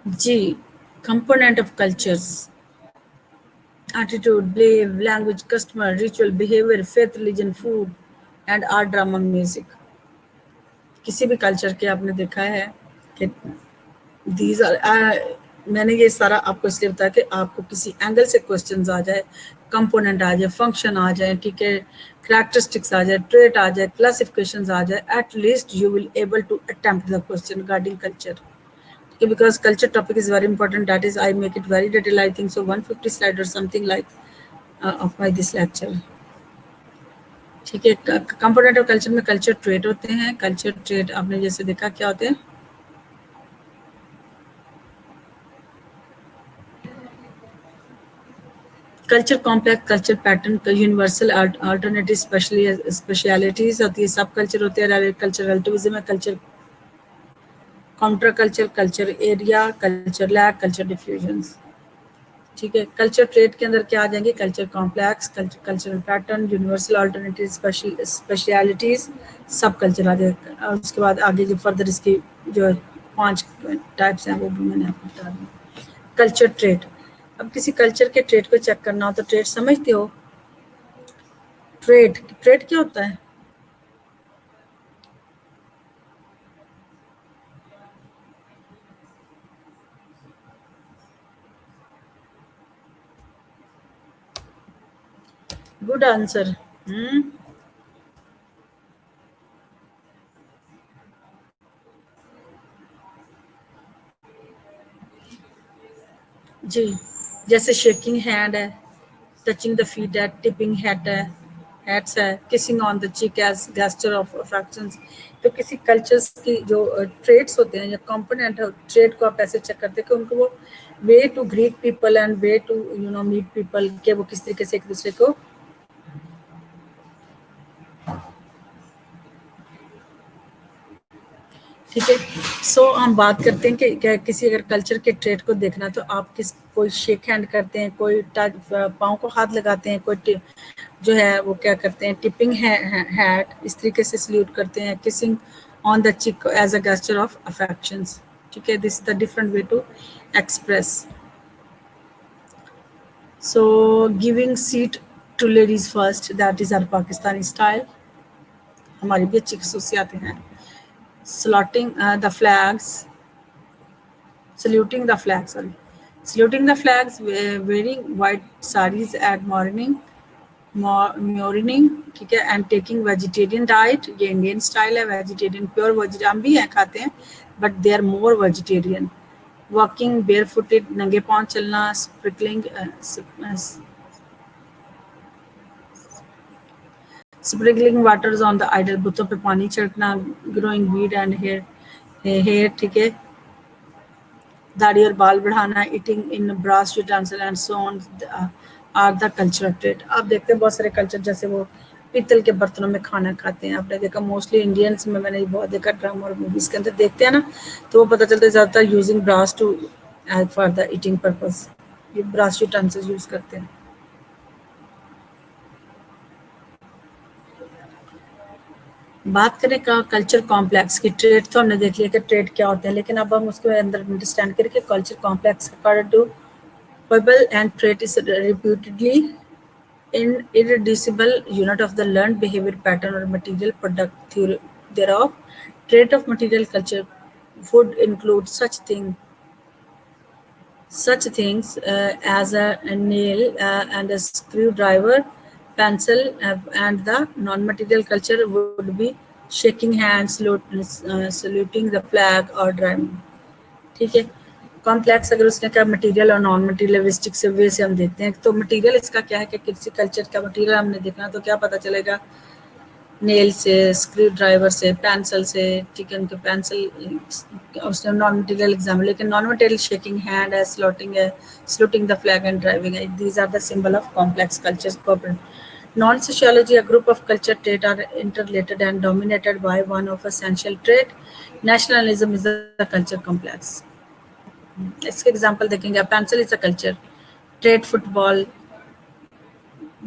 जी, component of cultures, attitude, believe, language, customer, ritual, behaviour, faith, religion, food and art, drama, music. किसी भी कल्चर के आपने देखा है कि दीज आर मैंने ये सारा आपको इसलिए बताया कि आपको किसी एंगल से क्वेश्चंस आ जाए, कंपोनेंट आ जाए, फंक्शन आ जाए, ठीक है, कैरेक्टरिस्टिक्स आ जाए, ट्रेट आ जाए, क्लासिफिकेशंस आ जाए, at least you will able to attempt the question regarding culture. Because culture topic is very important, that is I make it very detailed, I think so 150 slide or something like of my this lecture। ठीक है, component of culture में culture trait होते हैं। Culture trait आपने जैसे देखा क्या होते हैं, culture complex, culture pattern, universal, alternative specialities होती है, सब कल्चर होते हैं, कल्चर रिलेटिविज्म है, culture counter culture, culture area, culture lag, culture diffusions. ठीक है, कल्चर ट्रेड के अंदर क्या आ जाएंगे, culture complex, cultural pattern, universal, alternative specialities, सब कल्चर आ जाएगा। और उसके बाद आगे जो फर्दर इसकी जो 5 टाइप्स हैं वो भी मैंने आपको बता दी। कल्चर ट्रेड, अब किसी कल्चर के ट्रेड को चेक करना हो तो ट्रेड समझते हो, ट्रेड ट्रेड क्या होता है? Good answer. जी, जैसे शेकिंग हैंड है, टचिंग द फीट है, टिपिंग हैट है, हैट्स है, kissing on the cheek as gesture of affections. तो किसी कल्चर्स की जो ट्रेड्स होते हैं या कंपोनेंट है, ट्रेड को आप ऐसे चेक करते हैं कि उनको वो way to greet people and way to meet people के वो किस तरीके से एक दूसरे को। ठीक है, सो हम बात करते हैं कि किसी अगर कल्चर के ट्रेड को देखना तो आप किस कोई शेक हैंड करते हैं, कोई टच पाँव को हाथ लगाते हैं, कोई जो है वो क्या करते हैं, टिपिंग हैट इस तरीके से सल्यूट करते हैं, kissing on the cheek as a gesture of affections. ठीक है, this is the different way to express. So giving seat to ladies first, that is our Pakistani style, हमारी भी अच्छी खसूसियात हैं। Saluting the flags, saluting the flag, sorry, saluting the flags, wearing white sarees at morning, ठीक है, and taking vegetarian diet, ये Indian style है, vegetarian pure vegetarian हम भी हैं खाते हैं but they are more vegetarian. Walking bare footed, नंगे पाँव चलना, sprinkling sprinkling waters on the idol, बुतों पे पानी छिड़कना, ग्रोइंग वीड एंड हेयर, ठीक है, दाढ़ी और बाल बढ़ाना, eating in brass utensil and so on are the cultural trade. आप देखते हैं बहुत सारे कल्चर जैसे वो पीतल के बर्तनों में खाना खाते हैं, आपने देखा मोस्टली इंडियंस में, मैंने बहुत देखा ड्रामा और मूवीज के अंदर देखते हैं ना, तो वो पता चलता है ज़्यादातर using brass to for the eating purpose, ये ब्रास यूटेंसिल यूज करते हैं। बात करें का कल्चर कॉम्प्लेक्स की, ट्रेड तो हमने देख लिया कि ट्रेड क्या होते हैं, लेकिन अब हम उसके अंदर अंडरस्टैंड करें कि culture complex according to Pebble and trait is reputedly an irreducible unit of the learned behavior pattern or material product theory thereof. Trait of material culture would include such things as a nail and a screwdriver, pencil, and the non-material culture would be shaking hands, saluting the flag, or driving. ठीक है, complex अगर उसने कहा material और non materialistic से वे से हम देखते हैं, तो मटेरियल इसका क्या है कि किसी कल्चर का मटेरियल हमने देखना तो क्या पता चलेगा, नेल से, स्क्रू ड्राइवर से, पेंसिल से, ठीक है, उनके पेंसिल उसने नॉन मटेरियल एग्जाम्पल, लेकिन नॉन मटेरियल शेकिंग हैंड है, saluting the flag and driving है, these are the symbol of complex culture. Non-sociology, a group of culture traits are interrelated and dominated by one of essential trait. Nationalism is the culture complex. इसके example देखेंगे, pencil is a culture trade, football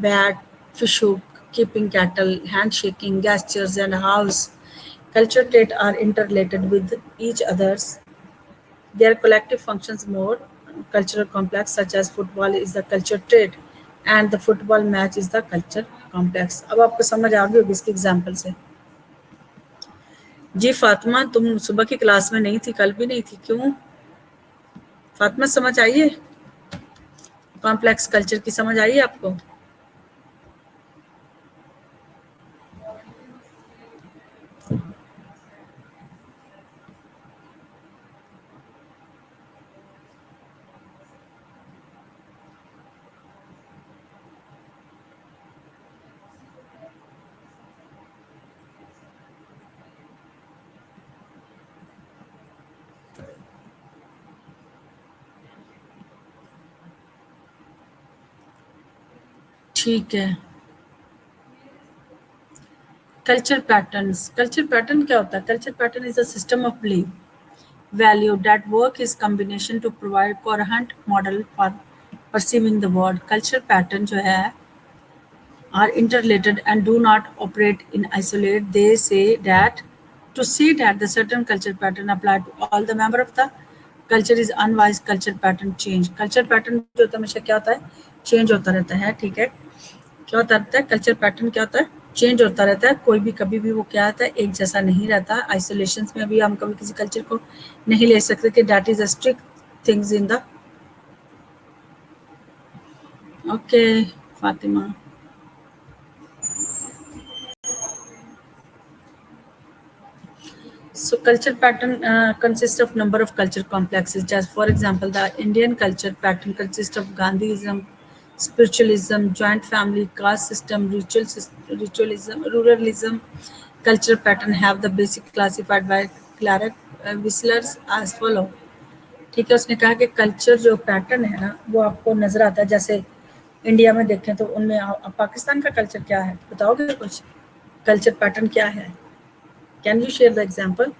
bat, fish hook, keeping cattle, handshaking, gestures, and house culture traits are interrelated with each others. Their collective functions more cultural complex, such as football is the culture trait and the football match is the culture complex. अब आपको समझ आ गई होगी इसके example से. जी फातिमा, तुम सुबह की क्लास में नहीं थी, कल भी नहीं थी, क्यों? फातिमा समझ आई है, कॉम्प्लेक्स कल्चर की समझ आई है आपको? ठीक है. कल्चर पैटर्न्स, कल्चर पैटर्न क्या होता है? Culture pattern is a system of belief value that work is combination to provide coherent model for perceiving the world. Culture pattern जो है are interrelated and do not operate in isolate. They say that to say that the certain culture pattern apply to all the member of the culture is unwise. Culture pattern change. Culture pattern जो होता है हमेशा क्या होता है? Change होता रहता है. ठीक है, क्या होता रहता है? कल्चर पैटर्न क्या होता है? चेंज होता रहता है. कोई भी कभी भी वो क्या होता है? एक जैसा नहीं रहता. आइसोलेशन में भी हम कभी किसी कल्चर को नहीं ले सकते कि that is a strict things in the. Okay Fatima. So culture pattern consists of number of culture complexes. Just for example, the Indian culture pattern consists of Gandhism, spiritualism, joint family, caste system, ritualism, ruralism. Culture pattern have the basic classified by Clark Whistlers as follow. ठीक है, उसने कहा कि culture जो pattern है ना वो आपको नजर आता है. जैसे इंडिया में देखें तो उनमें पाकिस्तान का कल्चर क्या है बताओगे कुछ? कल्चर पैटर्न क्या है? Can you share the example?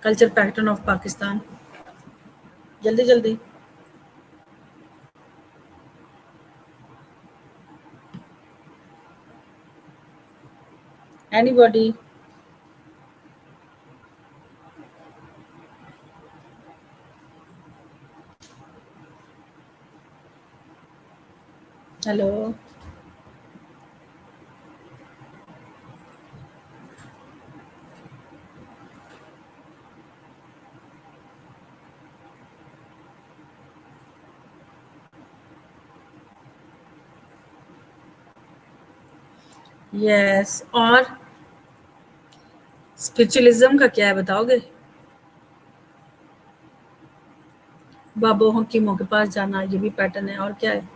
Culture pattern of Pakistan, जल्दी जल्दी. एनीबॉडी? हेलो. यस. और स्पिरिचुअलिज्म का क्या है बताओगे? बाबा हकीमों के पास जाना, ये भी पैटर्न है. और क्या है?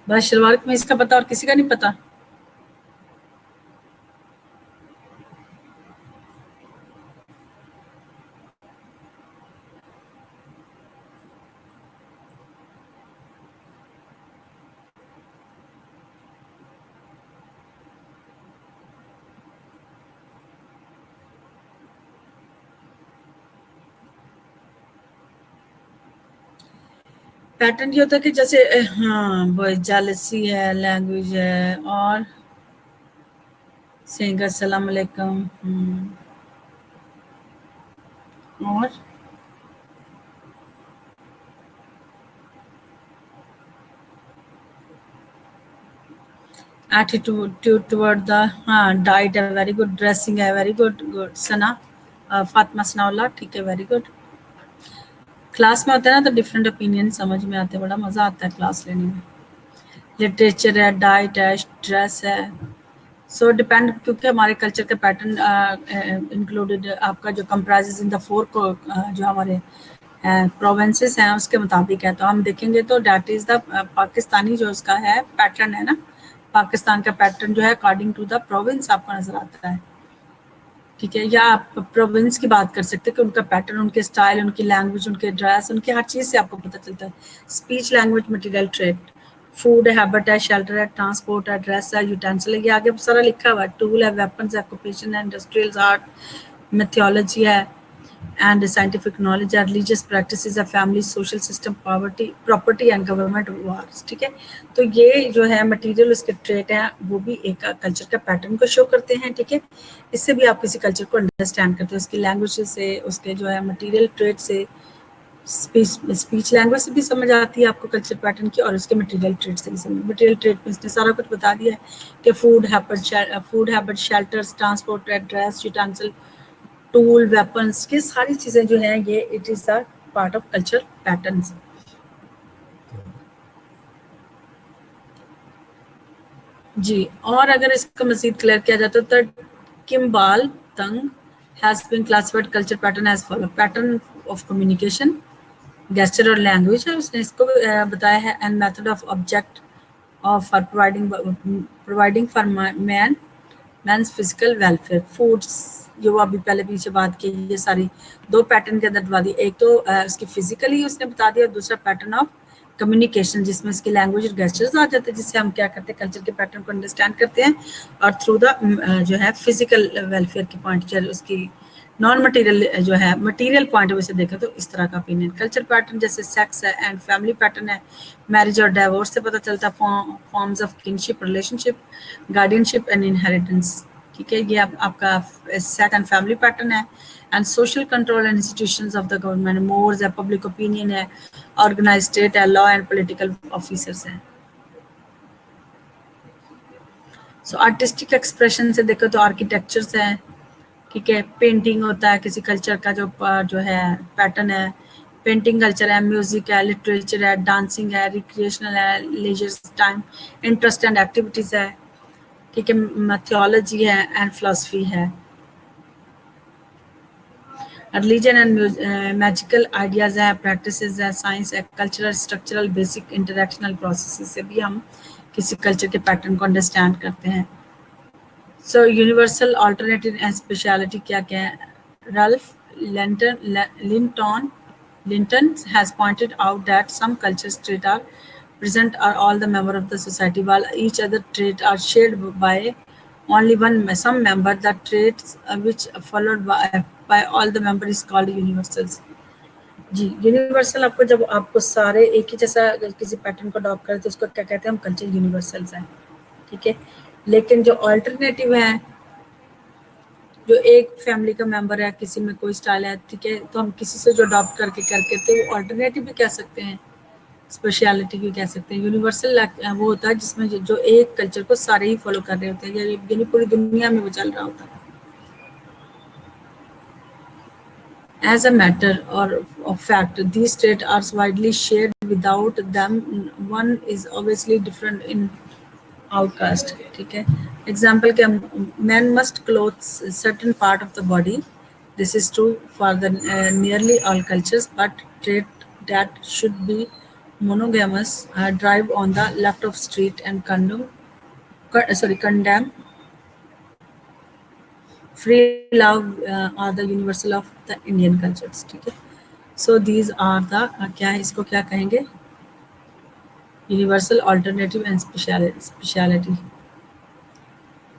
बस शलवार कमीज का पता और किसी का नहीं पता? पैटर्न ये होता है कि जैसे हाँ जेलसी है, लैंग्वेज है, और सेइंग अस्सलाम वालेकुम, और एटीट्यूड टुवर्ड द, हाँ डाइट है वेरी गुड, ड्रेसिंग है वेरी गुड, गुड सना, फातिमा सनाउल्लाह, ठीक है वेरी गुड। क्लास में होता है ना तो डिफरेंट ओपिनियन समझ में आते हैं, बड़ा मजा आता है क्लास लेने में। लिटरेचर है, डाइट है, स्ट्रेस है, सो डिपेंड, क्योंकि हमारे कल्चर का पैटर्न इंक्लूडेड आपका जो कंप्राइजेस इन द फोर को जो हमारे प्रोविंसेस हैं उसके मुताबिक है। तो हम देखेंगे तो डेट इज़ द पाकिस्तानी जो उसका है पैटर्न है ना, पाकिस्तान का पैटर्न जो है अकॉर्डिंग टू द प्रोविंस आपको नजर आता है, ठीक है। या आप प्रोविंस की बात कर सकते हैं कि उनका पैटर्न, उनके स्टाइल, उनकी लैंग्वेज, उनके ड्रेस, उनकी हर चीज़ से आपको पता चलता है। Speech, language, material, trade, food है, हैबिट है, शेल्टर है, ट्रांसपोर्ट है, ड्रेस है, यूटेंसिल है, ये आगे सारा लिखा हुआ है। टूल है, वेपन्स है, ऑक्यूपेशन है, इंडस्ट्रियल आर्ट, मेथोलॉजी है, एंड साइंटिफिक नॉलेज है, रिलीजियस प्रैक्टिसेस है, family, social system, poverty, property and government wars, ठीक है। तो ये जो है मटेरियल उसके ट्रेट हैं, वो भी एक कल्चर का पैटर्न को शो करते हैं, ठीक है। इससे भी आप किसी कल्चर को अंडरस्टैंड करते हो, उसकी लैंग्वेज से, उसके जो है मटेरियल ट्रेट से, स्पीच लैंग्वेज से भी समझ आती है आपको कल्चर पैटर्न की, और उसके मटेरियल ट्रेड से भी समझ। मटेरियल ट्रेड में इसने सारा कुछ बता दिया है कि food habit, shelters, transport, dress, utensil, tool, weapons, ये सारी चीज़ें जो हैं ये it is the part of culture patterns. जी, और अगर इसको मज़ीद क्लियर किया जाए तो Kimball Young has been classified culture pattern as follow: pattern of communication, gesture और लैंग्वेज है, उसने इसको बताया है, and method of object of for providing for man's physical welfare, foods, जो अभी पहले पीछे बात की, ये सारी दो पैटर्न के अंदर बता दी। एक तो उसकी फिजिकली उसने बता दिया, दूसरा पैटर्न ऑफ कम्युनिकेशन जिसमें इसकी लैंग्वेज और गेस्चर्स आ जाते हैं, जिससे हम क्या करते हैं कल्चर के पैटर्न को अंडरस्टैंड करते हैं, और थ्रू द जो है फिजिकल वेलफेयर की पॉइंट, उसकी नॉन मटेरियल जो है मटेरियल पॉइंट ऑफ व्यू से देखें तो इस तरह का ओपिनियन। कल्चर पैटर्न जैसे सेक्स है एंड फैमिली पैटर्न है, मैरिज और डाइवोर्स से पता चलता है, forms of kinship, relationship, guardianship and inheritance, ठीक है। ये आपका सेक्स एंड फैमिली पैटर्न है, and social control and institutions of the government, mores है, पब्लिक ओपिनियन है, ऑर्गेनाइज स्टेट है, लॉ एंड पॉलिटिकल ऑफिसर्स हैं। सो आर्टिस्टिक एक्सप्रेशन से देखो तो आर्किटेक्चर्स है, ठीक है। पेंटिंग होता है किसी कल्चर का जो है पैटर्न है, पेंटिंग कल्चर है, म्यूजिक है, लिटरेचर है, डांसिंग है, रिक्रिएशनल है, leisure time, interest and activities है, ठीक है। मैथोलॉजी है एंड फिलोसफी है, रिलीजन एंड मैजिकल आइडियाज है, प्रैक्टिसेस है, साइंस है, cultural structural basic interactional process से भी हम किसी कल्चर के पैटर्न को अंडरस्टैंड करते हैं। So universal alternative and speciality क्या क्या है? Ralph Linton has pointed out that some cultures traits are present are all the member of the society, while each other trait are shared by only some member. The traits which followed by all the member is called universals. जी, universal आपको जब आपको सारे एक ही जैसा किसी pattern को adopt करें तो उसको क्या कहते हैं हम? कल्चर यूनिवर्सल्स हैं, ठीक है। लेकिन जो अल्टरनेटिव है, जो एक फैमिली का मेंबर है, किसी में कोई स्टाइल है, ठीक है, तो हम किसी से जो अडॉप्ट करके तो अल्टरनेटिव भी कह सकते हैं, स्पेशलिटी भी कह सकते हैं। यूनिवर्सल वो होता है जिसमें जो एक कल्चर को सारे ही फॉलो कर रहे होते हैं, यानी पूरी दुनिया में वो चल रहा होता है। As a matter of fact, these traits are widely shared. Without them, one is obviously different in outcast, ठीक है। एग्जाम्पल के man must cloth certain part of the body. This is true for the nearly all cultures, but trait that should be monogamous drive on the left of street and condemn free love are the universal of the Indian cultures, ठीक है। So these are the क्या है, इसको क्या कहेंगे? Universal, alternative and speciality.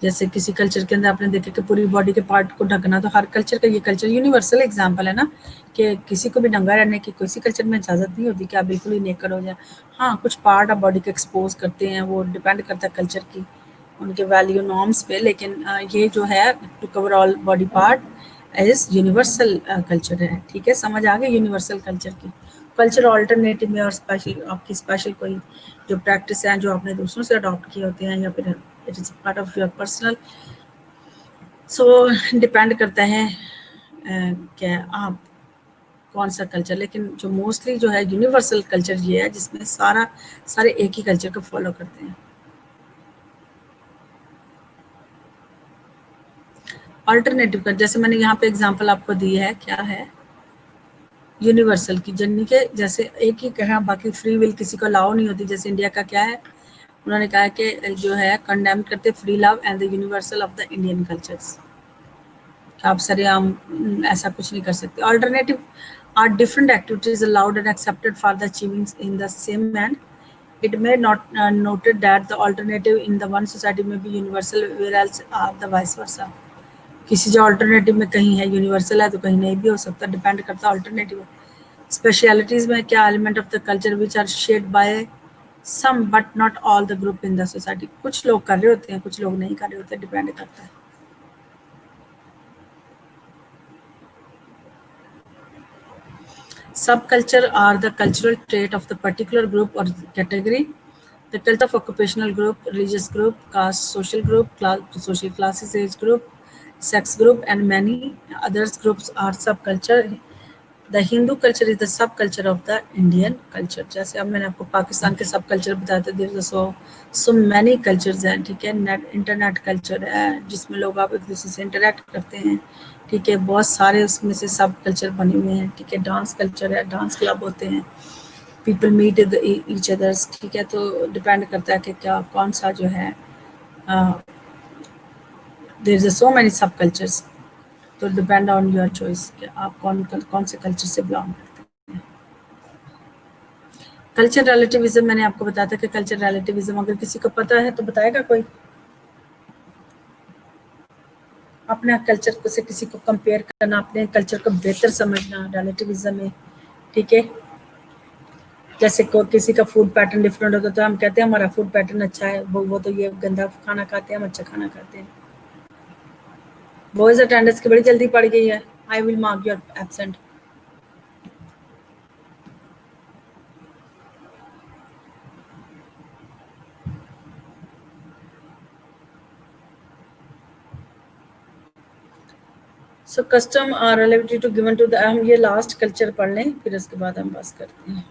जैसे किसी culture के अंदर आपने देखा कि पूरी बॉडी के पार्ट को ढकना, तो हर कल्चर का ये कल्चर यूनिवर्सल एग्जांपल है ना, कि किसी को भी नंगा रहने की किसी कल्चर में इजाज़त नहीं होती कि आप बिल्कुल ही नेकर हो जाए। हाँ, कुछ पार्ट आप बॉडी को एक्सपोज करते हैं, वो डिपेंड करता है कल्चर की, उनके वैल्यू नॉर्म्स पे, लेकिन ये जो है to cover all body part as universal culture है। ठीक है, समझ आ गई यूनिवर्सल कल्चर की। कल्चर ऑल्टरनेटिव में और स्पेशल आपकी स्पेशल कोई जो प्रैक्टिस हैं जो आपने दूसरों से अडॉप्ट किए होते हैं, या फिर it is part of your personal, so depend करता है कि आप कौन सा कल्चर, लेकिन जो मोस्टली जो है यूनिवर्सल कल्चर ये है जिसमें सारे एक ही कल्चर को फॉलो करते हैं। अल्टरनेटिव का जैसे मैंने यहाँ पे एग्जांपल आपको दी है, क्या है यूनिवर्सल की, जन्नी के जैसे एक ही कहा, बाकी फ्री विल किसी को अलाउ नहीं होती। जैसे इंडिया का क्या है, उन्होंने कहा कि जो है कंडेम करते free love and the universal of the Indian cultures, आप सरेआम ऐसा कुछ नहीं कर सकते। Alternative are different activities allowed and accepted for the achieving in the same end it may not noted that the alternative in the one society may be universal whereas the vice versa। किसी जो alternative में कहीं है universal है तो कहीं नहीं भी हो सकता, डिपेंड करता है अल्टरनेटिव। स्पेशलिटीज में क्या element of the culture which are shared by some but not all the group in the society, कुछ लोग कर रहे होते हैं कुछ लोग नहीं कर रहे होते, डिपेंड करता है। Subculture are the cultural trait of the particular group or category. The culture of occupational group, religious group, caste, social group, social classes, age group, sex group, and many others groups are subculture. The Hindu culture is the subculture of the Indian culture। जैसे अब मैंने आपको पाकिस्तान के सब culture बताए थे, there so many cultures हैं। ठीक है, नेट इंटरनेट कल्चर है जिसमें लोग आप एक दूसरे से इंटरेक्ट करते हैं। ठीक है, बहुत सारे उसमें से सब कल्चर बने हुए हैं। ठीक है, डांस कल्चर है, डांस क्लब होते हैं, पीपल मीट ईच अदर्स। ठीक है, तो डिपेंड करता है कि क्या कौन सा जो है, देयर इज सो मैनी सब कल्चर्स, तो डिपेंड ऑन योर चॉइस कि आप कौन से कल्चर से बिलोंग करते हैं। कल्चर रिलेटिविज्म मैंने आपको बताया था कि कल्चर रिलेटिविज्म अगर किसी को पता है तो बताएगा कोई, अपना कल्चर को से किसी को कंपेयर करना, अपने कल्चर को बेहतर समझना रिलेटिविज्म में। ठीक है, जैसे को किसी का फूड पैटर्न डिफरेंट होता है तो हम कहते हैं हमारा फूड पैटर्न अच्छा है, वो तो ये गंदा खाना खाते हैं, हम अच्छा खाना खाते हैं। बॉयज अटेंडेंस की बड़ी जल्दी पड़ गई है, I will mark your absent. So custom are related to given to the, हम ये लास्ट कल्चर पढ़ लें फिर उसके बाद हम बात करते हैं।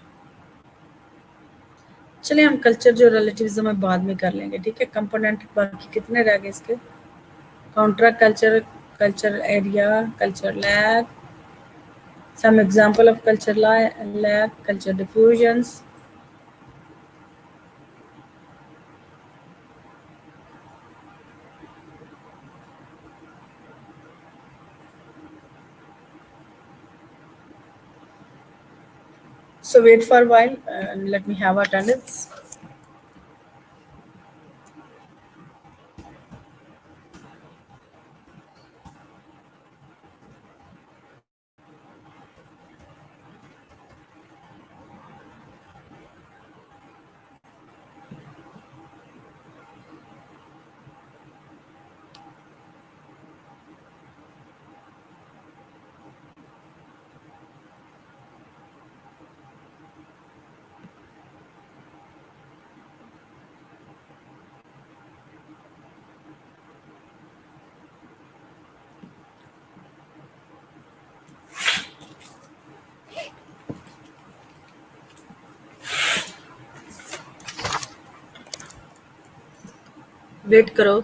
चलिए हम कल्चर जो रिलेटिविज्म में बाद में कर लेंगे। ठीक है, कंपोनेंट बाकी कितने रह गए इसके, counter culture, culture area, culture lag, some example of culture lag, culture diffusions. So wait for a while and let me have attendance. Wait करो।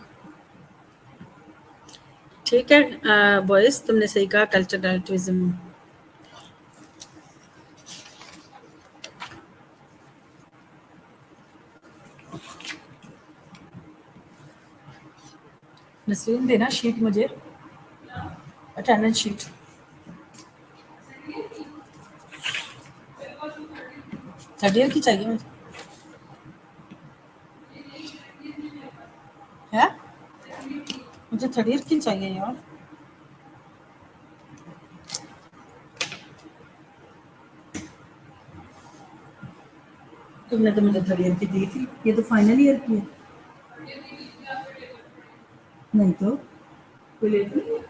ठीक है बॉयज, तुमने सही कहा, कल्चर रिलेटिविज्म। नसरीन देना शीट मुझे, अटेंडेंस शीट। थर्ड ईयर की चाहिए मुझे, है मुझे थर्ड ईयर की चाहिए यार। तुमने तो मुझे थर्ड ईयर की दी थी, ये तो फाइनल ईयर की है। नहीं तो कोई लेट नहीं है।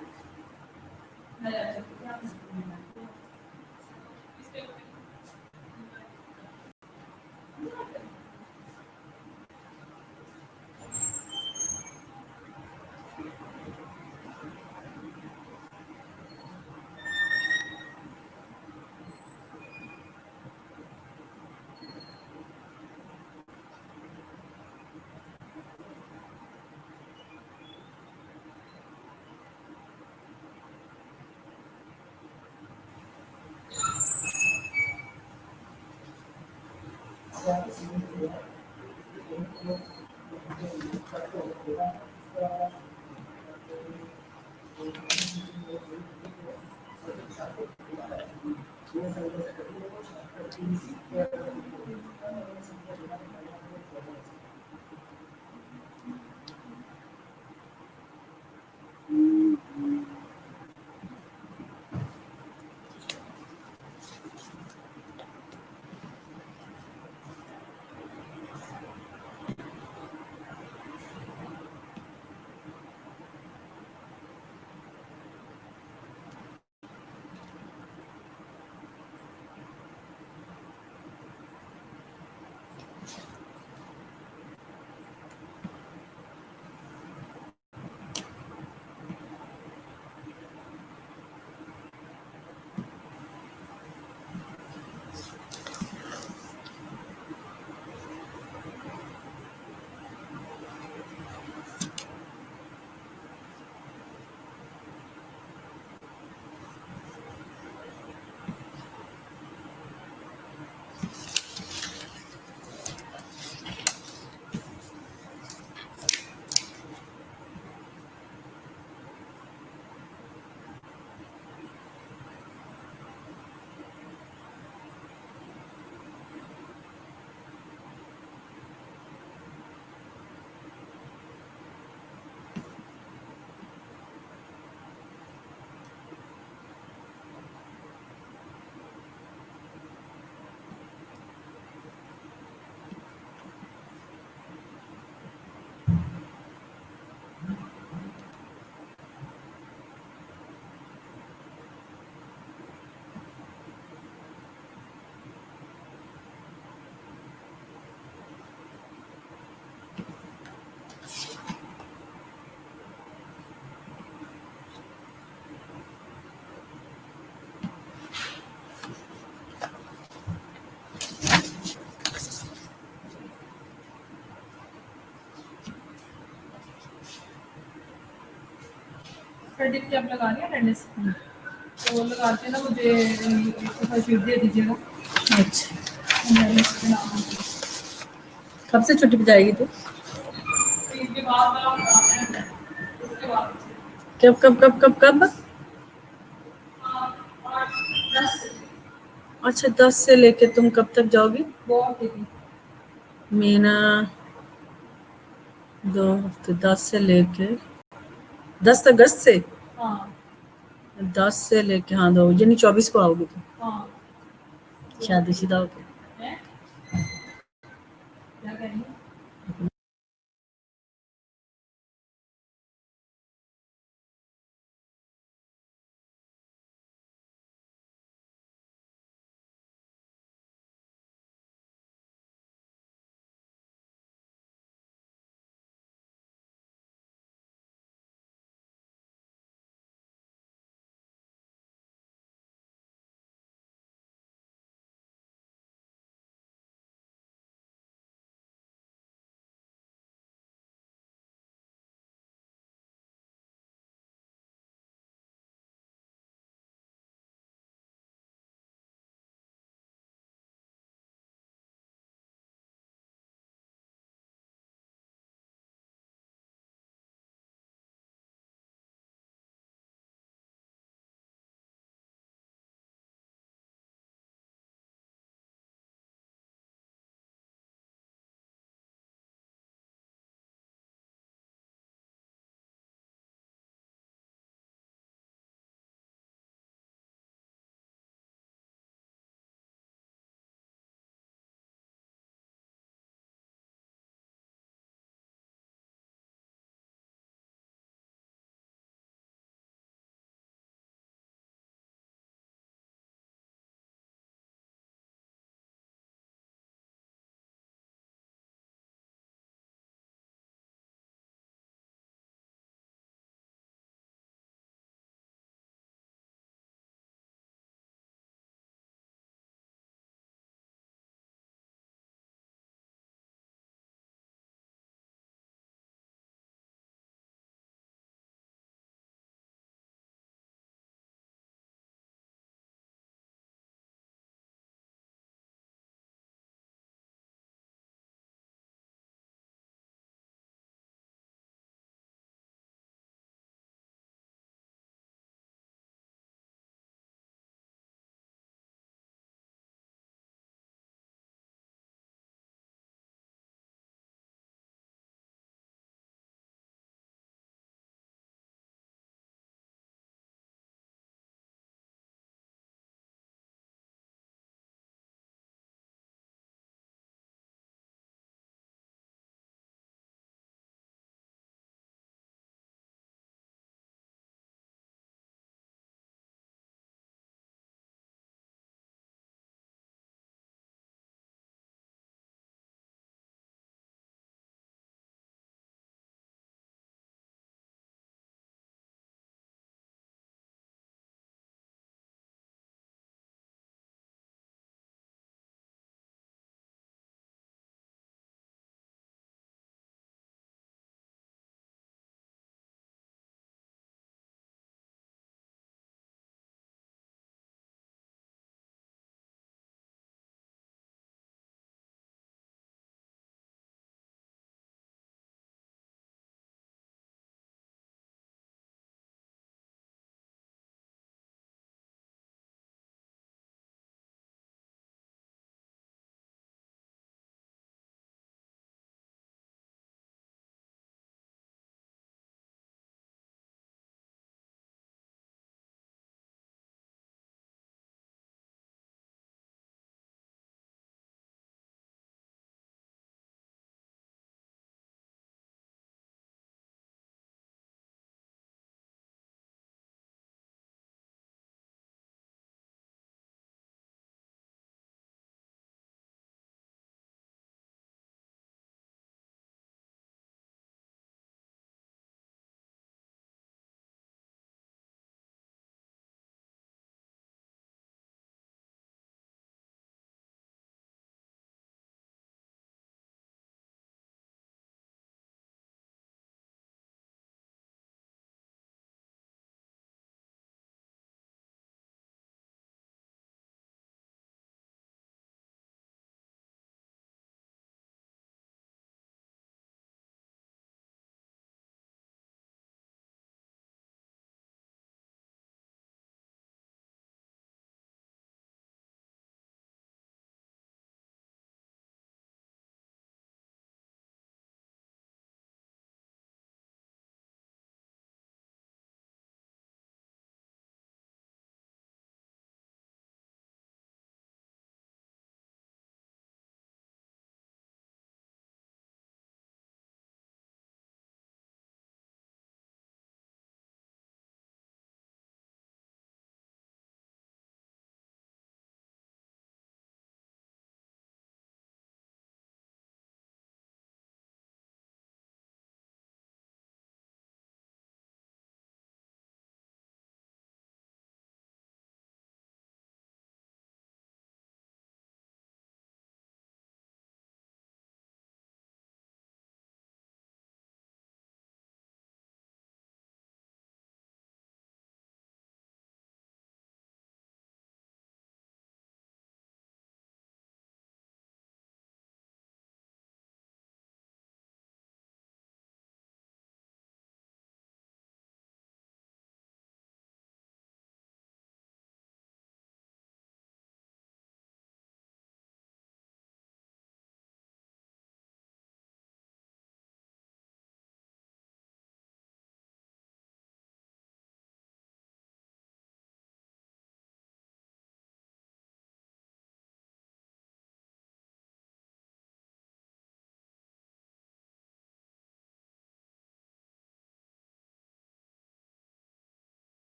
क्रेडिट क्या लगा लिया अटेंडेंस तो लगा के ना मुझे शीट दे दीजिएगा। अच्छा, कब से छुट्टी पे जाएगी तू? इसके बाद उसके बाद कब कब कब कब कब? अच्छा 10 से लेके तुम कब तक जाओगी? मीना 2 हफ्ते, 10 से लेके 10 अगस्त से। हाँ 10 से लेके हाँ 2 यानी 24 को आओगी तुम। हाँ शादीशुदा होके। क्या करेंगे